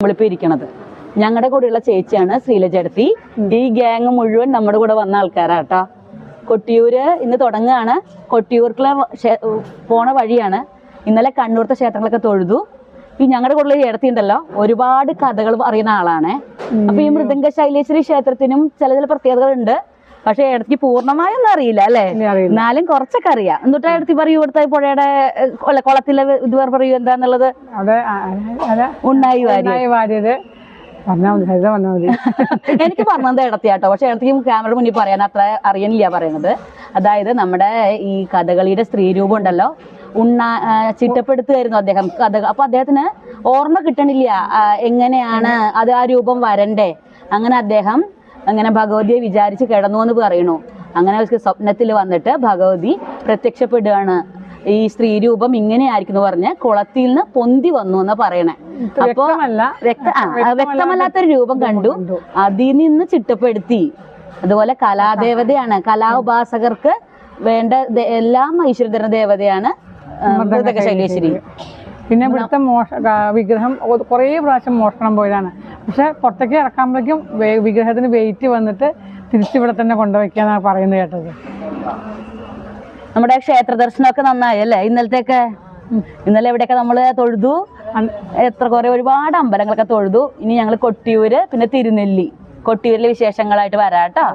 നമ്മളിപ്പോൾ ഇരിക്കണത് ഞങ്ങളുടെ കൂടെയുള്ള ചേച്ചിയാണ് ശ്രീലജേടത്തി. ഈ ഗ്യാങ് മുഴുവൻ നമ്മുടെ കൂടെ വന്ന ആൾക്കാരാട്ടോ. കൊട്ടിയൂര് ഇന്ന് തുടങ്ങുകയാണ്. കൊട്ടിയൂർക്കുള്ള പോണ വഴിയാണ്. ഇന്നലെ കണ്ണൂർത്തെ ക്ഷേത്രങ്ങളൊക്കെ തൊഴുതു. ഈ ഞങ്ങളുടെ കൂടെ ചേട്ടത്തി ഉണ്ടല്ലോ, ഒരുപാട് കഥകൾ അറിയുന്ന ആളാണ്. അപ്പൊ ഈ മൃദംഗ ശൈലേശ്വരി ക്ഷേത്രത്തിനും ചില പ്രത്യേകതകളുണ്ട്. പക്ഷെ ഇടയ്ക്ക് പൂർണ്ണമായൊന്നും അറിയില്ല അല്ലേ? എന്നാലും കുറച്ചൊക്കെ അറിയാം. എന്നിട്ട് ഇടത്തി പറയൂ, ഇവിടുത്തെ പുഴയുടെ കുളത്തിലെ ഇതുവരെ പറയൂ എന്താന്നുള്ളത്. ഉണ്ണായി വാര്യര് എനിക്ക് പറഞ്ഞത് ഇടത്തിയാട്ടോ. പക്ഷെ ഇടത്തേക്ക് ക്യാമറ മുന്നിൽ പറയാൻ അത്ര അറിയണില്ല പറയണത്. അതായത് നമ്മുടെ ഈ കഥകളിയുടെ സ്ത്രീരൂപം ഉണ്ടല്ലോ, ചിട്ടപ്പെടുത്തുമായിരുന്നു അദ്ദേഹം കഥ. അപ്പൊ അദ്ദേഹത്തിന് ഓർമ്മ കിട്ടണില്ല എങ്ങനെയാണ് അത് ആ രൂപം വരണ്ടേ. അങ്ങനെ അദ്ദേഹം അങ്ങനെ ഭഗവതിയെ വിചാരിച്ച് കിടന്നു എന്ന് പറയണു. അങ്ങനെ സ്വപ്നത്തിൽ വന്നിട്ട് ഭഗവതി പ്രത്യക്ഷപ്പെടുകയാണ്. ഈ സ്ത്രീരൂപം ഇങ്ങനെയായിരിക്കും എന്ന് പറഞ്ഞ് കുളത്തിൽ നിന്ന് പൊന്തി വന്നു എന്നാ പറയണേ. അപ്പൊ വ്യക്തമല്ലാത്തൊരു രൂപം കണ്ടു, അതിൽ നിന്ന് ചിട്ടപ്പെടുത്തി. അതുപോലെ കലാദേവതയാണ്, കലാ ഉപാസകർക്ക് വേണ്ട എല്ലാം ഐശ്വര്യം തരുന്ന ദേവതയാണ് മൃദംഗ ശൈലേശ്വരി. പിന്നെ ഇവിടുത്തെ വിഗ്രഹം കുറേ പ്രാവശ്യം മോഷണം പോയതാണ്. പക്ഷെ പുറത്തേക്ക് ഇറക്കുമ്പോഴേക്കും വിഗ്രഹത്തിന് വെയിറ്റ് വന്നിട്ട് തിരിച്ചിവിടെ തന്നെ കൊണ്ടുവയ്ക്കാന്നാണ് പറയുന്നത് കേട്ടത്. നമ്മുടെ ക്ഷേത്ര ദർശനമൊക്കെ നന്നായി അല്ലേ ഇന്നലത്തെയൊക്കെ? ഇന്നലെ എവിടെയൊക്കെ നമ്മള് തൊഴുതു, ഒരുപാട് അമ്പലങ്ങളൊക്കെ തൊഴുതു. ഇനി ഞങ്ങൾ കൊട്ടിയൂര് പിന്നെ തിരുനെല്ലി, കൊട്ടിയൂരിലെ വിശേഷങ്ങളായിട്ട് വരാട്ടോ.